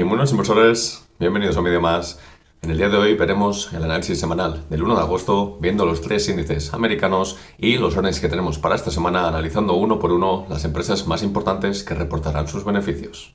Muy buenos inversores, bienvenidos a un vídeo más. En el día de hoy veremos el análisis semanal del 1 de agosto, viendo los tres índices americanos y los earnings que tenemos para esta semana, analizando uno por uno las empresas más importantes que reportarán sus beneficios.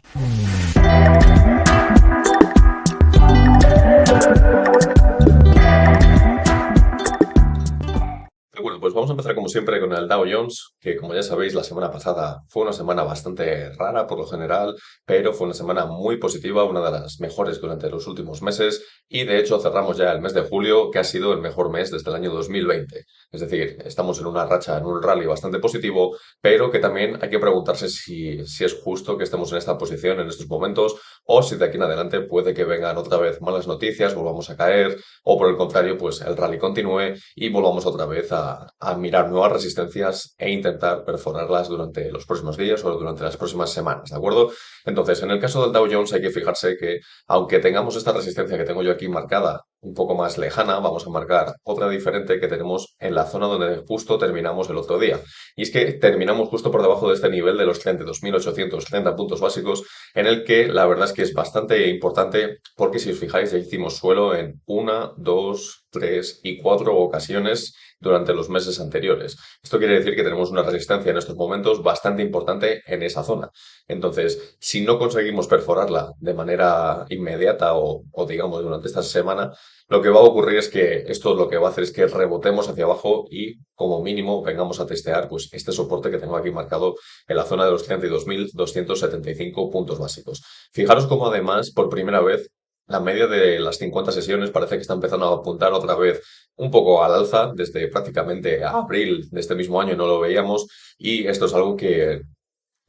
Bueno, pues vamos a empezar como siempre con el Dow Jones, que como ya sabéis, la semana pasada fue una semana bastante rara por lo general, pero fue una semana muy positiva, una de las mejores durante los últimos meses, y de hecho cerramos ya el mes de julio, que ha sido el mejor mes desde el año 2020. Es decir, estamos en una racha, en un rally bastante positivo, pero que también hay que preguntarse si es justo que estemos en esta posición en estos momentos, o si de aquí en adelante puede que vengan otra vez malas noticias, volvamos a caer, o por el contrario, pues el rally continúe y volvamos otra vez a mirar nuevas resistencias e intentar perforarlas durante los próximos días o durante las próximas semanas, ¿de acuerdo? Entonces, en el caso del Dow Jones hay que fijarse que aunque tengamos esta resistencia que tengo yo aquí marcada un poco más lejana, vamos a marcar otra diferente que tenemos en la zona donde justo terminamos el otro día. Y es que terminamos justo por debajo de este nivel de los 32.830 puntos básicos, en el que la verdad es que es bastante importante porque si os fijáis ya hicimos suelo en una, dos, tres y cuatro ocasiones durante los meses anteriores. Esto quiere decir que tenemos una resistencia en estos momentos bastante importante en esa zona. Entonces, si no conseguimos perforarla de manera inmediata o digamos durante esta semana, lo que va a ocurrir es que esto lo que va a hacer es que rebotemos hacia abajo y como mínimo vengamos a testear pues este soporte que tengo aquí marcado en la zona de los 32.275 puntos básicos. Fijaros cómo además por primera vez la media de las 50 sesiones parece que está empezando a apuntar otra vez un poco al alza. Desde prácticamente abril de este mismo año no lo veíamos y esto es algo que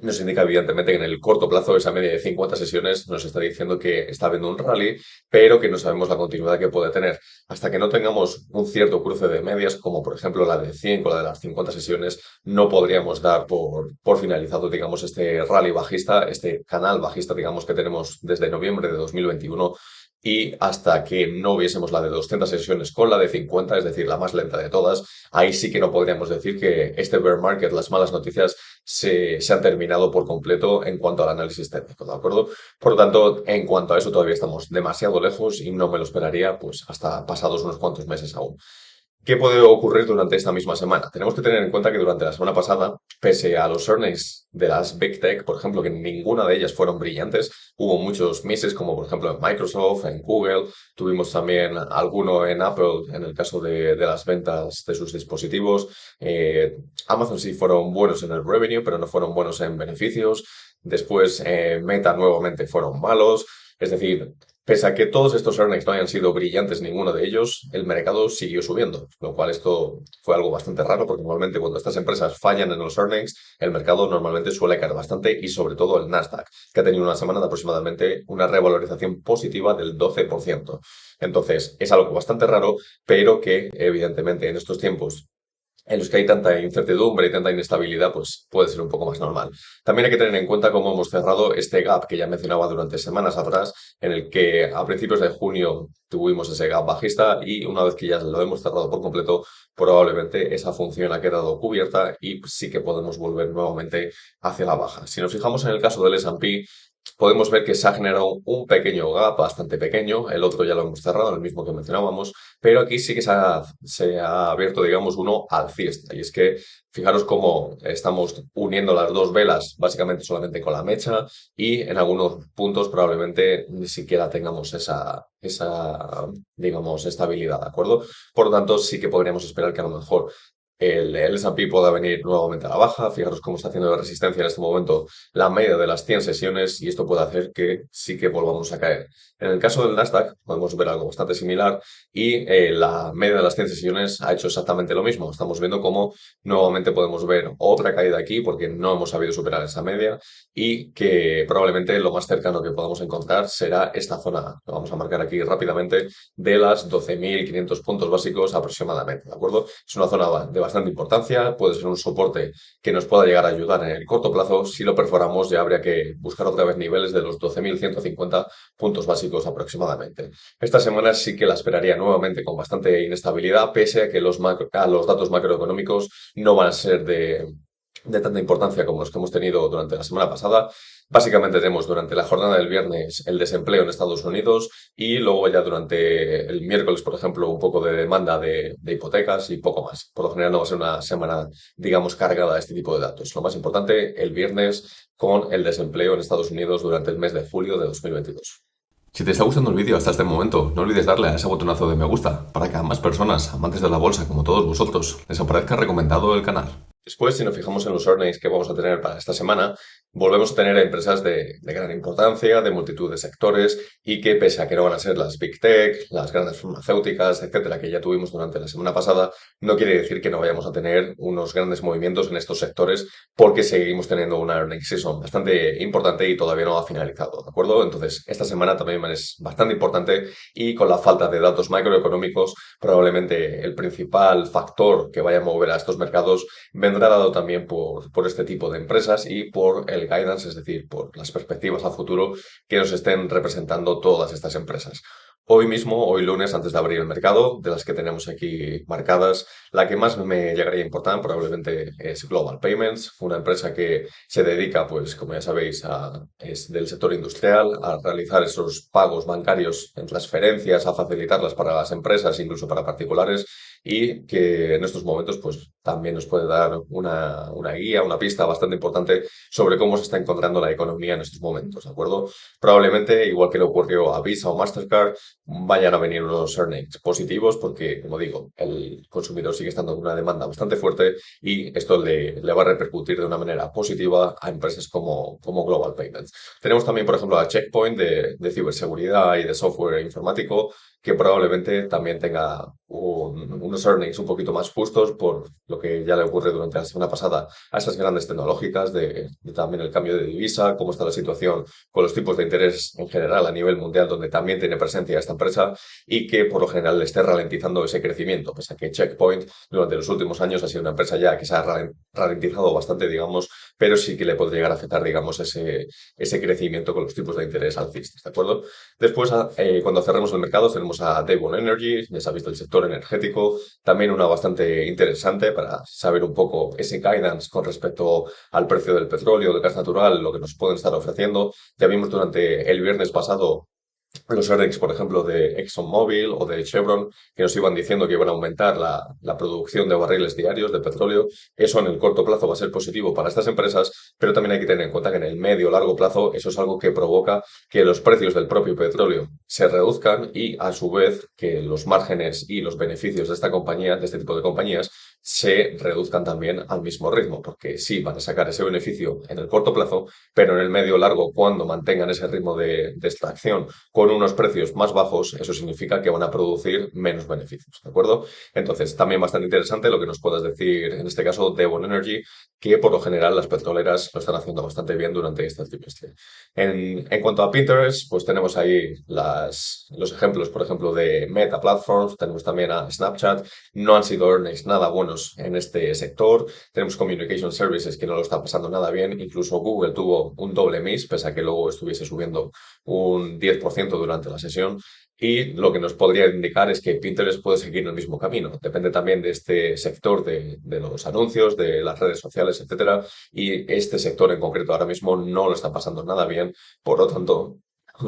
nos indica evidentemente que en el corto plazo esa media de 50 sesiones nos está diciendo que está habiendo un rally, pero que no sabemos la continuidad que puede tener. Hasta que no tengamos un cierto cruce de medias, como por ejemplo la de 100 con la de las 50 sesiones, no podríamos dar por finalizado, digamos, este rally bajista, este canal bajista, digamos, que tenemos desde noviembre de 2021 y hasta que no viésemos la de 200 sesiones con la de 50, es decir, la más lenta de todas, ahí sí que no podríamos decir que este bear market, las malas noticias, se han terminado por completo en cuanto al análisis técnico, ¿de acuerdo? Por lo tanto, en cuanto a eso todavía estamos demasiado lejos y no me lo esperaría pues hasta pasados unos cuantos meses aún. ¿Qué puede ocurrir durante esta misma semana? Tenemos que tener en cuenta que durante la semana pasada, pese a los earnings de las Big Tech, por ejemplo, que ninguna de ellas fueron brillantes, hubo muchos misses, como por ejemplo en Microsoft, en Google, tuvimos también alguno en Apple, en el caso de las ventas de sus dispositivos. Eh, Amazon sí fueron buenos en el revenue, pero no fueron buenos en beneficios. Después, Meta nuevamente fueron malos. Es decir, pese a que todos estos earnings no hayan sido brillantes, ninguno de ellos, el mercado siguió subiendo, lo cual esto fue algo bastante raro porque normalmente cuando estas empresas fallan en los earnings, el mercado normalmente suele caer bastante y sobre todo el Nasdaq, que ha tenido una semana de aproximadamente una revalorización positiva del 12%. Entonces, es algo bastante raro, pero que evidentemente en estos tiempos en los que hay tanta incertidumbre y tanta inestabilidad, pues puede ser un poco más normal. También hay que tener en cuenta cómo hemos cerrado este gap que ya mencionaba durante semanas atrás, en el que a principios de junio tuvimos ese gap bajista y una vez que ya lo hemos cerrado por completo, probablemente esa función ha quedado cubierta y sí que podemos volver nuevamente hacia la baja. Si nos fijamos en el caso del S&P, podemos ver que se ha generado un pequeño gap, bastante pequeño, el otro ya lo hemos cerrado, el mismo que mencionábamos, pero aquí sí que se ha abierto, digamos, uno alcista. Y es que fijaros cómo estamos uniendo las dos velas básicamente solamente con la mecha y en algunos puntos probablemente ni siquiera tengamos digamos, estabilidad, ¿de acuerdo? Por lo tanto, sí que podríamos esperar que a lo mejor el S&P pueda venir nuevamente a la baja. Fijaros cómo está haciendo de resistencia en este momento la media de las 100 sesiones y esto puede hacer que sí que volvamos a caer. En el caso del Nasdaq podemos ver algo bastante similar y la media de las 100 sesiones ha hecho exactamente lo mismo. Estamos viendo cómo nuevamente podemos ver otra caída aquí porque no hemos sabido superar esa media y que probablemente lo más cercano que podamos encontrar será esta zona, lo vamos a marcar aquí rápidamente, de las 12.500 puntos básicos aproximadamente, ¿de acuerdo? Es una zona de bastante importancia, puede ser un soporte que nos pueda llegar a ayudar en el corto plazo. Si lo perforamos ya habría que buscar otra vez niveles de los 12.150 puntos básicos aproximadamente. Esta semana sí que la esperaría nuevamente con bastante inestabilidad, pese a que los datos macroeconómicos no van a ser de tanta importancia como los que hemos tenido durante la semana pasada. Básicamente tenemos durante la jornada del viernes el desempleo en Estados Unidos y luego ya durante el miércoles, por ejemplo, un poco de demanda de hipotecas y poco más. Por lo general no va a ser una semana, digamos, cargada de este tipo de datos. Lo más importante, el viernes con el desempleo en Estados Unidos durante el mes de julio de 2022. Si te está gustando el vídeo hasta este momento, no olvides darle a ese botonazo de me gusta para que a más personas, amantes de la bolsa como todos vosotros, les aparezca recomendado el canal. Después, si nos fijamos en los earnings que vamos a tener para esta semana, volvemos a tener empresas de gran importancia, de multitud de sectores y que pese a que no van a ser las Big Tech, las grandes farmacéuticas, etcétera, que ya tuvimos durante la semana pasada, no quiere decir que no vayamos a tener unos grandes movimientos en estos sectores porque seguimos teniendo una earnings season bastante importante y todavía no ha finalizado, ¿de acuerdo? Entonces, esta semana también es bastante importante y con la falta de datos macroeconómicos, probablemente el principal factor que vaya a mover a estos mercados vendrá dado también por este tipo de empresas y por el guidance, es decir, por las perspectivas a futuro que nos estén representando todas estas empresas. Hoy mismo, hoy lunes, antes de abrir el mercado, de las que tenemos aquí marcadas, la que más me llegaría a importar probablemente es Global Payments, una empresa que se dedica, pues, como ya sabéis, es del sector industrial, a realizar esos pagos bancarios en transferencias, a facilitarlas para las empresas, incluso para particulares, y que en estos momentos, pues, también nos puede dar una guía, una pista bastante importante sobre cómo se está encontrando la economía en estos momentos, ¿de acuerdo? Probablemente, igual que le ocurrió a Visa o Mastercard, vayan a venir unos earnings positivos porque, como digo, el consumidor sigue estando con una demanda bastante fuerte y esto le va a repercutir de una manera positiva a empresas como Global Payments. Tenemos también, por ejemplo, a Checkpoint de ciberseguridad y de software informático que probablemente también tenga unos earnings un poquito más justos por lo que ya le ocurre durante la semana pasada a esas grandes tecnológicas de también el cambio de divisa, cómo está la situación con los tipos de interés en general a nivel mundial, donde también tiene presencia esta empresa y que por lo general le esté ralentizando ese crecimiento, pese a que Checkpoint durante los últimos años ha sido una empresa ya que se ha ralentizado bastante, digamos, pero sí que le puede llegar a afectar, digamos, ese crecimiento con los tipos de interés alcistas, ¿de acuerdo? Después, cuando cerremos el mercado, tenemos a Devon Energy, ya sabéis, del sector energético, también una bastante interesante para saber un poco ese guidance con respecto al precio del petróleo, del gas natural, lo que nos pueden estar ofreciendo. Ya vimos durante el viernes pasado los earnings, por ejemplo, de ExxonMobil o de Chevron, que nos iban diciendo que iban a aumentar la producción de barriles diarios de petróleo. Eso en el corto plazo va a ser positivo para estas empresas, pero también hay que tener en cuenta que en el medio o largo plazo eso es algo que provoca que los precios del propio petróleo se reduzcan y, a su vez, que los márgenes y los beneficios de esta compañía, de este tipo de compañías, se reduzcan también al mismo ritmo, porque sí van a sacar ese beneficio en el corto plazo, pero en el medio o largo, cuando mantengan ese ritmo de extracción con unos precios más bajos, eso significa que van a producir menos beneficios, ¿de acuerdo? Entonces, también bastante interesante lo que nos puedas decir, en este caso, Devon Energy, que por lo general las petroleras lo están haciendo bastante bien durante este trimestre. En cuanto a Pinterest, pues tenemos ahí los ejemplos, por ejemplo, de Meta Platforms, tenemos también a Snapchat, no han sido earnings nada buenos en este sector, tenemos Communication Services que no lo está pasando nada bien, incluso Google tuvo un doble miss, pese a que luego estuviese subiendo un 10% durante la sesión. Y lo que nos podría indicar es que Pinterest puede seguir el mismo camino. Depende también de este sector de los anuncios, de las redes sociales, etcétera. Y este sector en concreto ahora mismo no lo está pasando nada bien. Por lo tanto,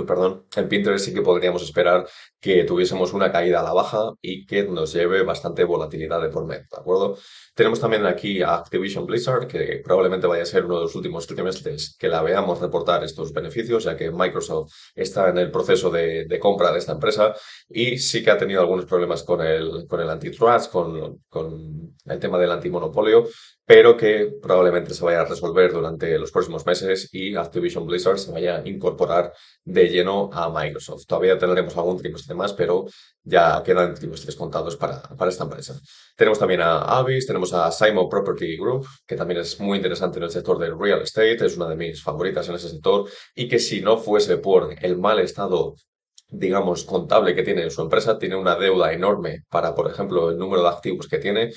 perdón, en Pinterest sí que podríamos esperar que tuviésemos una caída a la baja y que nos lleve bastante volatilidad de por medio, ¿de acuerdo? Tenemos también aquí a Activision Blizzard, que probablemente vaya a ser uno de los últimos trimestres que la veamos reportar estos beneficios, ya que Microsoft está en el proceso de compra de esta empresa y sí que ha tenido algunos problemas con el antitrust, con el tema del antimonopolio, pero que probablemente se vaya a resolver durante los próximos meses y Activision Blizzard se vaya a incorporar de lleno a Microsoft. Todavía tendremos algún trimestre más, pero ya quedan trimestres contados para esta empresa. Tenemos también a Avis, tenemos a Simon Property Group, que también es muy interesante en el sector del real estate, es una de mis favoritas en ese sector, y que si no fuese por el mal estado, digamos, contable que tiene su empresa, tiene una deuda enorme para, por ejemplo, el número de activos que tiene,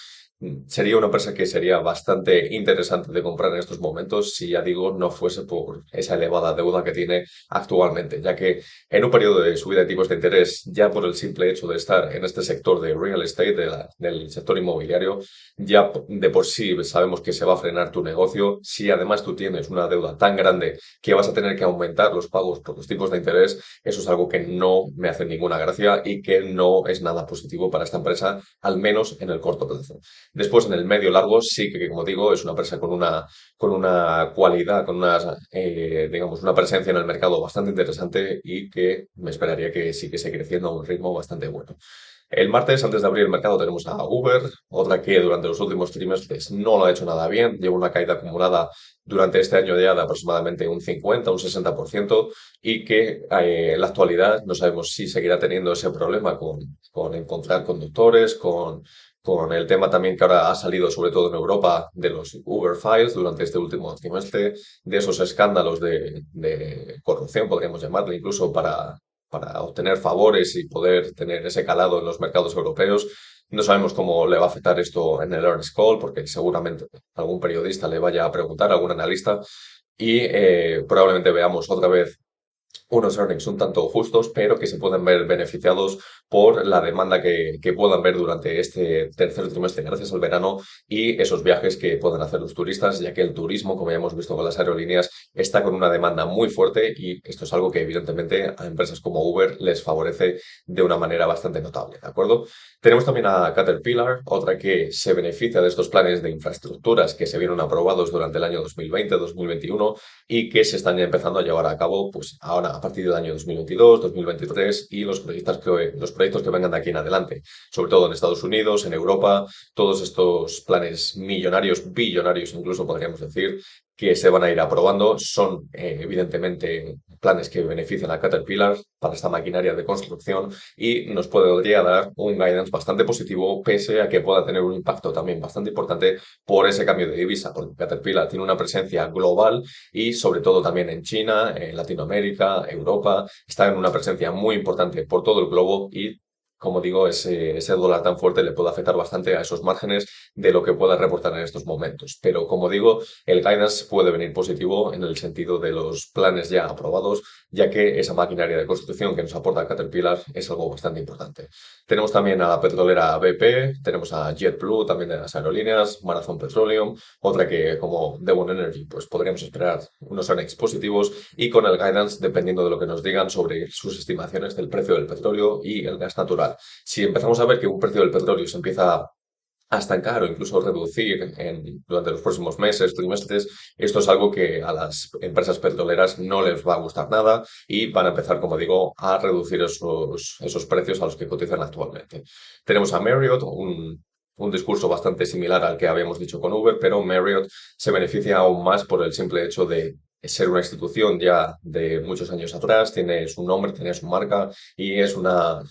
Sería una empresa que sería bastante interesante de comprar en estos momentos si, ya digo, no fuese por esa elevada deuda que tiene actualmente, ya que en un periodo de subida de tipos de interés, ya por el simple hecho de estar en este sector de real estate, del sector inmobiliario, ya de por sí sabemos que se va a frenar tu negocio. Si además tú tienes una deuda tan grande que vas a tener que aumentar los pagos por los tipos de interés, eso es algo que no me hace ninguna gracia y que no es nada positivo para esta empresa, al menos en el corto plazo. Después, en el medio largo, sí que, como digo, es una empresa con una cualidad, con una, digamos, una presencia en el mercado bastante interesante y que me esperaría que siguiese creciendo a un ritmo bastante bueno. El martes, antes de abrir el mercado, tenemos a Uber, otra que durante los últimos trimestres no lo ha hecho nada bien, lleva una caída acumulada durante este año ya de aproximadamente un 50, un 60%, y que en la actualidad no sabemos si seguirá teniendo ese problema con encontrar conductores, con el tema también que ahora ha salido, sobre todo en Europa, de los Uber Files durante este último trimestre, de esos escándalos de corrupción, podríamos llamarle, incluso para obtener favores y poder tener ese calado en los mercados europeos. No sabemos cómo le va a afectar esto en el earnings call, porque seguramente algún periodista le vaya a preguntar, algún analista, y probablemente veamos otra vez unos earnings un tanto justos, pero que se pueden ver beneficiados por la demanda que puedan ver durante este tercer trimestre gracias al verano y esos viajes que puedan hacer los turistas, ya que el turismo, como ya hemos visto con las aerolíneas, está con una demanda muy fuerte y esto es algo que evidentemente a empresas como Uber les favorece de una manera bastante notable, ¿de acuerdo? Tenemos también a Caterpillar, otra que se beneficia de estos planes de infraestructuras que se vieron aprobados durante el año 2020-2021 y que se están ya empezando a llevar a cabo pues ahora a partir del año 2022, 2023 y los proyectos que vengan de aquí en adelante, sobre todo en Estados Unidos, en Europa, todos estos planes millonarios, billonarios incluso podríamos decir, que se van a ir aprobando son evidentemente planes que benefician a Caterpillar para esta maquinaria de construcción y nos podría dar un guidance bastante positivo pese a que pueda tener un impacto también bastante importante por ese cambio de divisa, porque Caterpillar tiene una presencia global y sobre todo también en China, en Latinoamérica, Europa, está en una presencia muy importante por todo el globo y, como digo, ese dólar tan fuerte le puede afectar bastante a esos márgenes de lo que pueda reportar en estos momentos. Pero, como digo, el guidance puede venir positivo en el sentido de los planes ya aprobados, ya que esa maquinaria de construcción que nos aporta Caterpillar es algo bastante importante. Tenemos también a la petrolera BP, tenemos a JetBlue, también de las aerolíneas, Marathon Petroleum, otra que como Devon Energy, pues podríamos esperar unos earnings positivos y con el guidance dependiendo de lo que nos digan sobre sus estimaciones del precio del petróleo y el gas natural. Si empezamos a ver que un precio del petróleo se empieza a estancar o incluso reducir durante los próximos meses, trimestres, esto es algo que a las empresas petroleras no les va a gustar nada y van a empezar, como digo, a reducir esos precios a los que cotizan actualmente. Tenemos a Marriott, un discurso bastante similar al que habíamos dicho con Uber, pero Marriott se beneficia aún más por el simple hecho de ser una institución ya de muchos años atrás, tiene su nombre, tiene su marca y es una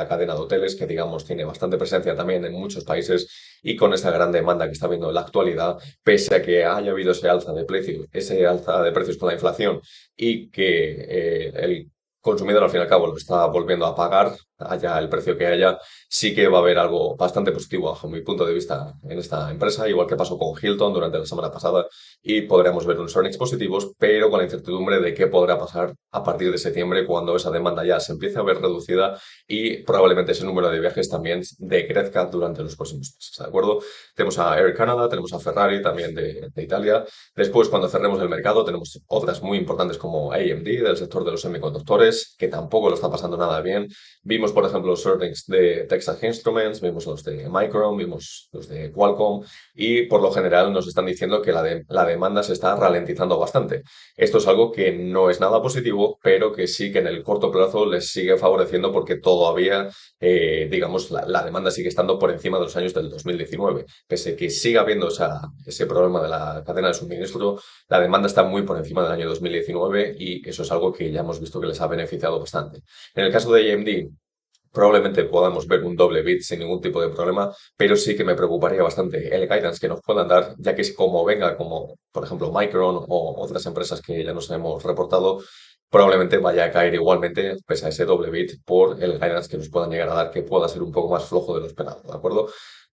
cadena de hoteles que, digamos, tiene bastante presencia también en muchos países y con esta gran demanda que está habiendo en la actualidad, pese a que haya habido ese alza de precios con la inflación y que el consumidor al fin y al cabo lo está volviendo a pagar, haya el precio que haya, sí que va a haber algo bastante positivo bajo mi punto de vista en esta empresa, igual que pasó con Hilton durante la semana pasada y podremos ver unos earnings positivos, pero con la incertidumbre de qué podrá pasar a partir de septiembre cuando esa demanda ya se empiece a ver reducida y probablemente ese número de viajes también decrezca durante los próximos meses, ¿de acuerdo? Tenemos a Air Canada, tenemos a Ferrari también de Italia. Después, cuando cerremos el mercado, tenemos otras muy importantes como AMD del sector de los semiconductores, que tampoco lo está pasando nada bien. Vimos, por ejemplo, los earnings de Texas Instruments, vimos los de Micron, vimos los de Qualcomm y por lo general nos están diciendo que la demanda se está ralentizando bastante. Esto es algo que no es nada positivo, pero que sí que en el corto plazo les sigue favoreciendo porque todavía, digamos, la demanda sigue estando por encima de los años del 2019. Pese a que siga habiendo ese problema de la cadena de suministro, la demanda está muy por encima del año 2019 y eso es algo que ya hemos visto que les ha beneficiado bastante. En el caso de AMD, probablemente podamos ver un doble bit sin ningún tipo de problema, pero sí que me preocuparía bastante el guidance que nos puedan dar, ya que es como venga, como por ejemplo Micron o otras empresas que ya nos hemos reportado, probablemente vaya a caer igualmente, pese a ese doble bit, por el guidance que nos puedan llegar a dar, que pueda ser un poco más flojo de lo esperado, ¿de acuerdo?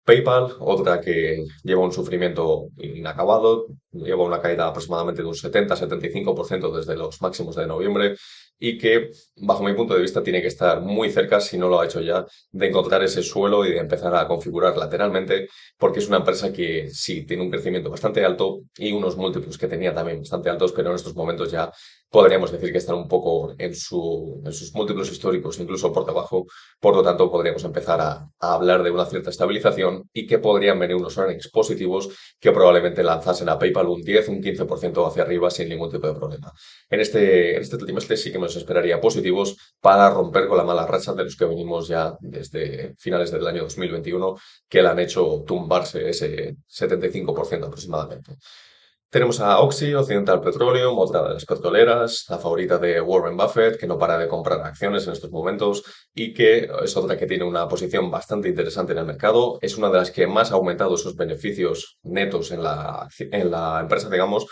PayPal, otra que lleva un sufrimiento inacabado, lleva una caída aproximadamente de un 70-75% desde los máximos de noviembre y que, bajo mi punto de vista, tiene que estar muy cerca, si no lo ha hecho ya, de encontrar ese suelo y de empezar a configurar lateralmente, porque es una empresa que sí tiene un crecimiento bastante alto y unos múltiplos que tenía también bastante altos, pero en estos momentos ya podríamos decir que están un poco en sus múltiplos históricos, incluso por debajo. Por lo tanto, podríamos empezar a hablar de una cierta estabilización y que podrían venir unos earnings positivos que probablemente lanzasen a PayPal un 10, un 15% hacia arriba sin ningún tipo de problema. En este trimestre sí que nos esperaría positivos para romper con la mala racha de los que venimos ya desde finales del año 2021, que le han hecho tumbarse ese 75% aproximadamente. Tenemos a Oxy, Occidental Petroleum, otra de las petroleras, la favorita de Warren Buffett, que no para de comprar acciones en estos momentos y que es otra que tiene una posición bastante interesante en el mercado. Es una de las que más ha aumentado sus beneficios netos en la empresa, digamos,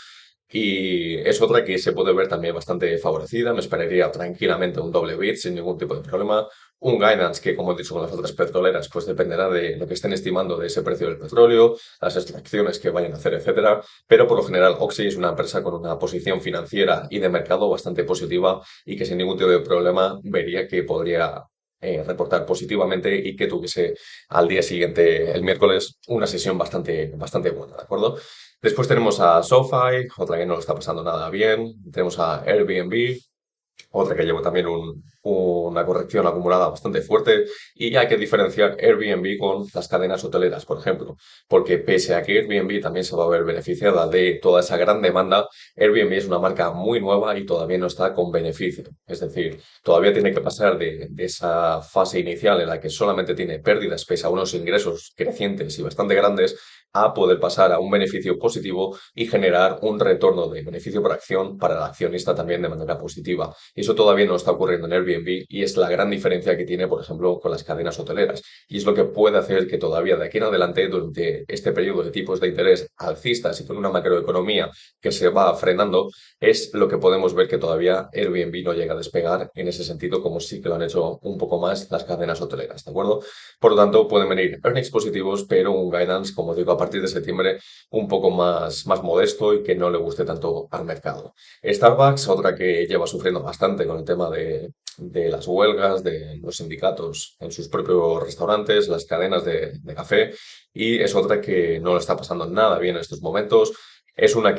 y es otra que se puede ver también bastante favorecida. Me esperaría tranquilamente un doble bit sin ningún tipo de problema. Un guidance que, como he dicho con las otras petroleras, pues dependerá de lo que estén estimando de ese precio del petróleo, las extracciones que vayan a hacer, etcétera. Pero por lo general, Oxy es una empresa con una posición financiera y de mercado bastante positiva y que sin ningún tipo de problema vería que podría reportar positivamente y que tuviese al día siguiente, el miércoles, una sesión bastante buena, ¿de acuerdo? Después tenemos a SoFi, otra que no lo está pasando nada bien. Tenemos a Airbnb, otra que lleva también una corrección acumulada bastante fuerte y hay que diferenciar Airbnb con las cadenas hoteleras, por ejemplo, porque pese a que Airbnb también se va a ver beneficiada de toda esa gran demanda, Airbnb es una marca muy nueva y todavía no está con beneficio. Es decir, todavía tiene que pasar de esa fase inicial en la que solamente tiene pérdidas pese a unos ingresos crecientes y bastante grandes a poder pasar a un beneficio positivo y generar un retorno de beneficio por acción para el accionista también de manera positiva. Y eso todavía no está ocurriendo en Airbnb y es la gran diferencia que tiene, por ejemplo, con las cadenas hoteleras. Y es lo que puede hacer que todavía de aquí en adelante, durante este periodo de tipos de interés alcistas y con una macroeconomía que se va frenando, es lo que podemos ver que todavía Airbnb no llega a despegar en ese sentido, como sí que lo han hecho un poco más las cadenas hoteleras, ¿de acuerdo? Por lo tanto, pueden venir earnings positivos, pero un guidance, como digo, a partir de septiembre un poco más modesto y que no le guste tanto al mercado. Starbucks, otra que lleva sufriendo bastante con el tema de las huelgas, de los sindicatos en sus propios restaurantes, las cadenas de café, y es otra que no lo está pasando nada bien en estos momentos. Es una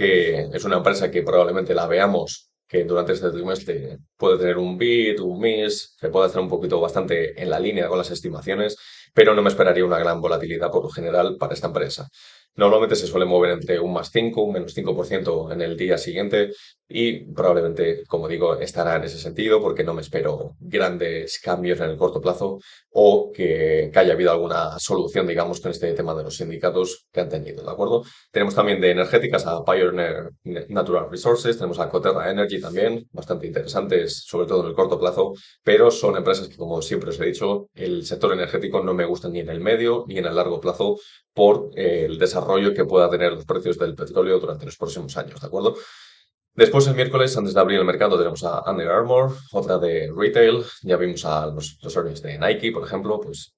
empresa que probablemente la veamos que durante este trimestre puede tener un beat, un miss, que puede hacer un poquito bastante en la línea con las estimaciones, pero no me esperaría una gran volatilidad por lo general para esta empresa. Normalmente se suele mover entre un más 5, un menos 5% en el día siguiente y probablemente, como digo, estará en ese sentido porque no me espero grandes cambios en el corto plazo o que haya habido alguna solución, digamos, con este tema de los sindicatos que han tenido, ¿de acuerdo? Tenemos también de energéticas a Pioneer Natural Resources, tenemos a Coterra Energy también, bastante interesantes, sobre todo en el corto plazo, pero son empresas que, como siempre os he dicho, el sector energético no me gusta ni en el medio ni en el largo plazo por el desarrollo que pueda tener los precios del petróleo durante los próximos años, ¿de acuerdo? Después, el miércoles, antes de abrir el mercado, tenemos a Under Armour, otra de retail. Ya vimos a los earnings de Nike, por ejemplo, pues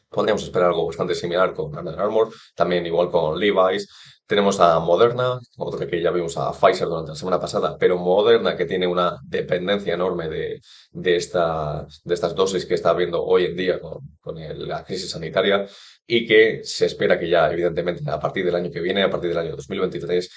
podríamos esperar algo bastante similar con Under Armour, también igual con Levi's. Tenemos a Moderna, otra que ya vimos a Pfizer durante la semana pasada, pero Moderna que tiene una dependencia enorme de estas dosis que está habiendo hoy en día la crisis sanitaria y que se espera que ya, evidentemente, a partir del año que viene, a partir del año 2023,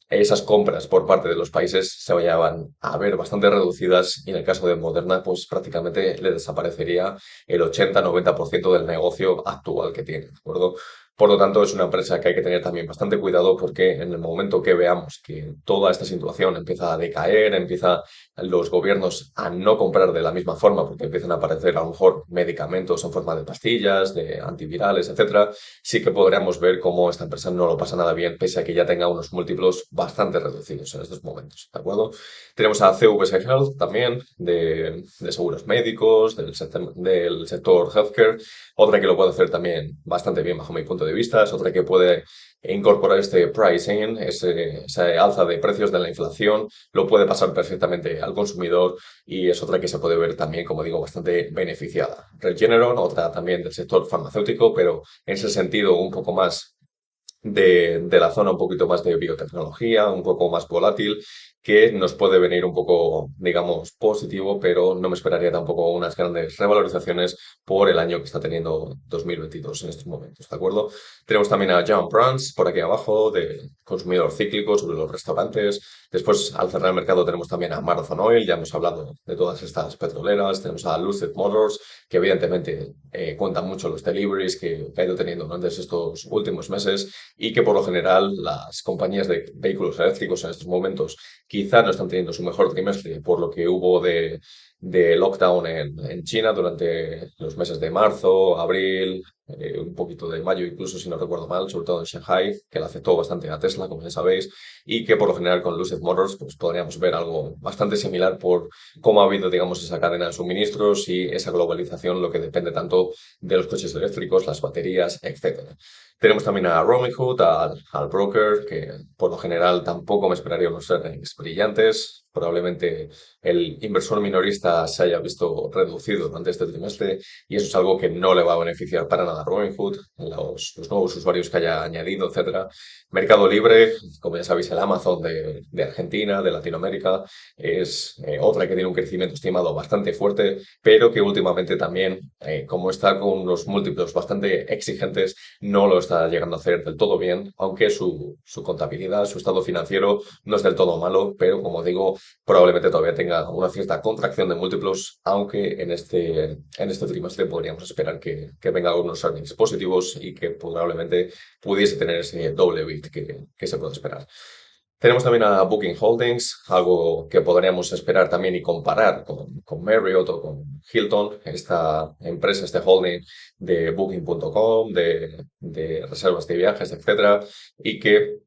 esas compras por parte de los países se vayan a ver bastante reducidas y en el caso de Moderna, pues prácticamente le desaparecería el 80-90% del negocio actual que tiene, ¿de acuerdo? Por lo tanto, es una empresa que hay que tener también bastante cuidado porque en el momento que veamos que toda esta situación empieza a decaer, empieza los gobiernos a no comprar de la misma forma porque empiezan a aparecer a lo mejor medicamentos en forma de pastillas, de antivirales, etcétera, sí que podríamos ver cómo esta empresa no lo pasa nada bien pese a que ya tenga unos múltiplos bastante reducidos en estos momentos, ¿de acuerdo? Tenemos a CVS Health también, de seguros médicos, del sector healthcare, otra que lo puede hacer también bastante bien bajo mi punto punto de vista, es otra que puede incorporar este pricing, esa alza de precios de la inflación, lo puede pasar perfectamente al consumidor y es otra que se puede ver también, como digo, bastante beneficiada. Regeneron, otra también del sector farmacéutico, pero en ese sentido un poco más de la zona un poquito más de biotecnología, un poco más volátil, que nos puede venir un poco, digamos, positivo, pero no me esperaría tampoco unas grandes revalorizaciones por el año que está teniendo 2022 en estos momentos, ¿de acuerdo? Tenemos también a John Brands por aquí abajo, de consumidor cíclico sobre los restaurantes. Después, al cerrar el mercado, tenemos también a Marathon Oil, ya hemos hablado de todas estas petroleras. Tenemos a Lucid Motors, que evidentemente cuentan mucho los deliveries que ha ido teniendo durante estos últimos meses y que por lo general las compañías de vehículos eléctricos en estos momentos quizá no están teniendo su mejor trimestre por lo que hubo de lockdown en China durante los meses de marzo, abril, un poquito de mayo, incluso si no recuerdo mal, sobre todo en Shanghai, que le afectó bastante a Tesla, como ya sabéis, y que por lo general con Lucid Motors pues, podríamos ver algo bastante similar por cómo ha habido, digamos, esa cadena de suministros y esa globalización, lo que depende tanto de los coches eléctricos, las baterías, etcétera. Tenemos también a Robinhood, al broker, que por lo general tampoco me esperaría unos earnings brillantes. Probablemente el inversor minorista se haya visto reducido durante este trimestre y eso es algo que no le va a beneficiar para nada a Robinhood, los nuevos usuarios que haya añadido, etcétera. Mercado Libre, como ya sabéis, el Amazon de Argentina, de Latinoamérica, es otra que tiene un crecimiento estimado bastante fuerte, pero que últimamente también, como está con unos múltiplos bastante exigentes, no lo está llegando a hacer del todo bien, aunque su contabilidad, su estado financiero no es del todo malo, pero como digo, probablemente todavía tenga una cierta contracción de múltiplos, aunque en este trimestre podríamos esperar que venga unos earnings positivos y que probablemente pudiese tener ese doble beat que se puede esperar. Tenemos también a Booking Holdings, algo que podríamos esperar también y comparar con Marriott o con Hilton, esta empresa, este holding de Booking.com, de reservas de viajes, etcétera, y que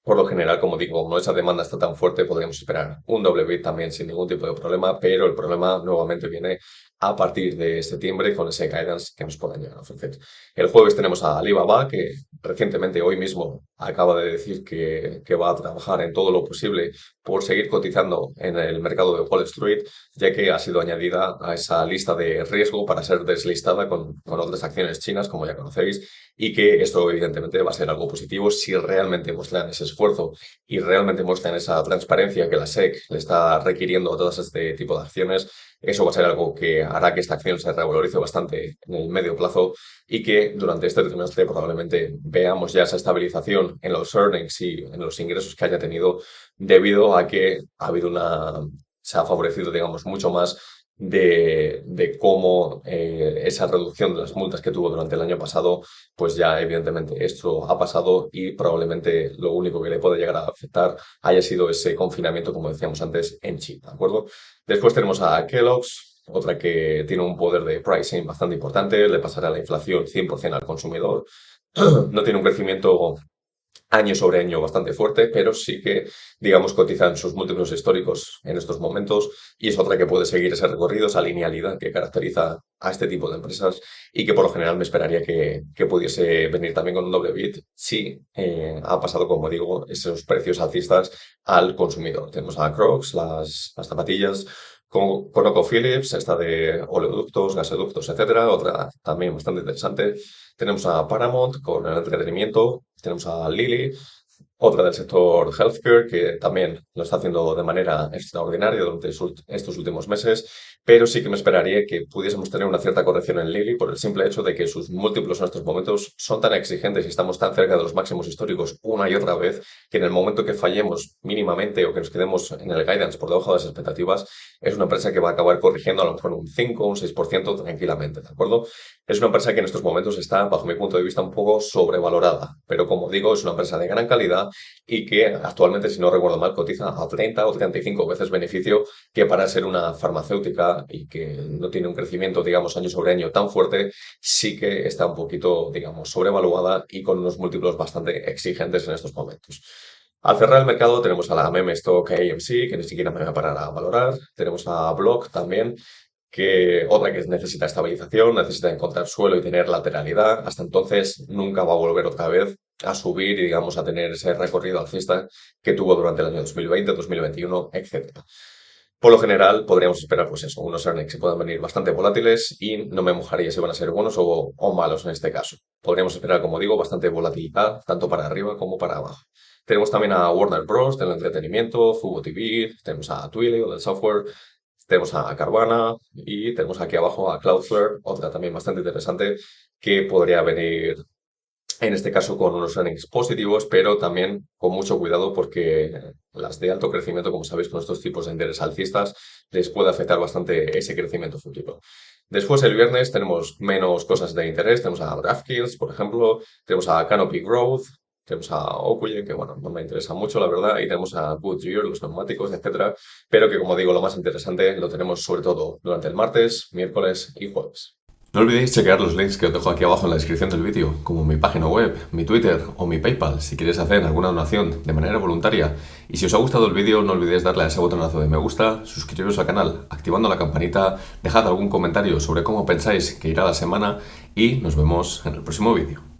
por lo general, como digo, como esa demanda está tan fuerte, podríamos esperar un doble beat también sin ningún tipo de problema, pero el problema nuevamente viene a partir de septiembre con ese guidance que nos puedan llegar a ofrecer. El jueves tenemos a Alibaba, que recientemente, hoy mismo, acaba de decir que va a trabajar en todo lo posible por seguir cotizando en el mercado de Wall Street, ya que ha sido añadida a esa lista de riesgo para ser deslistada con otras acciones chinas, como ya conocéis, y que esto evidentemente va a ser algo positivo si realmente muestran ese esfuerzo y realmente muestran esa transparencia que la SEC le está requiriendo a todas este tipo de acciones. Eso va a ser algo que hará que esta acción se revalorice bastante en el medio plazo y que durante este trimestre probablemente veamos ya esa estabilización en los earnings y en los ingresos que haya tenido debido a que ha habido se ha favorecido, digamos, mucho más de cómo esa reducción de las multas que tuvo durante el año pasado, pues ya evidentemente esto ha pasado y probablemente lo único que le puede llegar a afectar haya sido ese confinamiento, como decíamos antes, en China, ¿de acuerdo? Después tenemos a Kellogg's, otra que tiene un poder de pricing bastante importante, le pasará la inflación 100% al consumidor. No tiene un crecimiento año sobre año bastante fuerte, pero sí que, digamos, cotizan sus múltiplos históricos en estos momentos y es otra que puede seguir ese recorrido, esa linealidad que caracteriza a este tipo de empresas y que por lo general me esperaría que pudiese venir también con un doble beat si ha pasado, como digo, esos precios alcistas al consumidor. Tenemos a Crocs, las zapatillas, con ConocoPhillips, esta de oleoductos, gasoductos, etcétera, otra también bastante interesante. Tenemos a Paramount con el entretenimiento, tenemos a Lilly, otra del sector healthcare que también lo está haciendo de manera extraordinaria durante estos últimos meses, pero sí que me esperaría que pudiésemos tener una cierta corrección en Lilly por el simple hecho de que sus múltiplos en estos momentos son tan exigentes y estamos tan cerca de los máximos históricos una y otra vez que en el momento que fallemos mínimamente o que nos quedemos en el guidance por debajo de las expectativas, es una empresa que va a acabar corrigiendo a lo mejor un 5 o un 6% tranquilamente, ¿de acuerdo? Es una empresa que en estos momentos está, bajo mi punto de vista, un poco sobrevalorada, pero como digo, es una empresa de gran calidad y que actualmente, si no recuerdo mal, cotiza a 30 o 35 veces beneficio, que para ser una farmacéutica y que no tiene un crecimiento, digamos, año sobre año tan fuerte, sí que está un poquito, digamos, sobrevaluada y con unos múltiplos bastante exigentes en estos momentos. Al cerrar el mercado tenemos a la meme stock AMC, que ni siquiera me voy a parar a valorar. Tenemos a Block también, otra que necesita estabilización, necesita encontrar suelo y tener lateralidad. Hasta entonces nunca va a volver otra vez a subir y, digamos, a tener ese recorrido alcista que tuvo durante el año 2020, 2021, etcétera. Por lo general, podríamos esperar, pues eso, unos earnings que puedan venir bastante volátiles y no me mojaría si van a ser buenos o malos en este caso. Podríamos esperar, como digo, bastante volatilidad, tanto para arriba como para abajo. Tenemos también a Warner Bros. Del entretenimiento, Fubo TV, tenemos a Twilio del software, tenemos a Carvana y tenemos aquí abajo a Cloudflare, otra también bastante interesante que podría venir en este caso con unos earnings positivos, pero también con mucho cuidado porque las de alto crecimiento, como sabéis, con estos tipos de interés alcistas, les puede afectar bastante ese crecimiento futuro. Después, el viernes, tenemos menos cosas de interés. Tenemos a DraftKings, por ejemplo, tenemos a Canopy Growth, tenemos a Ocuyen, que bueno, no me interesa mucho, la verdad, y tenemos a Goodyear, los neumáticos, etcétera, pero que, como digo, lo más interesante lo tenemos sobre todo durante el martes, miércoles y jueves. No olvidéis chequear los links que os dejo aquí abajo en la descripción del vídeo, como mi página web, mi Twitter o mi PayPal, si queréis hacer alguna donación de manera voluntaria. Y si os ha gustado el vídeo, no olvidéis darle a ese botonazo de me gusta, suscribiros al canal, activando la campanita, dejad algún comentario sobre cómo pensáis que irá la semana y nos vemos en el próximo vídeo.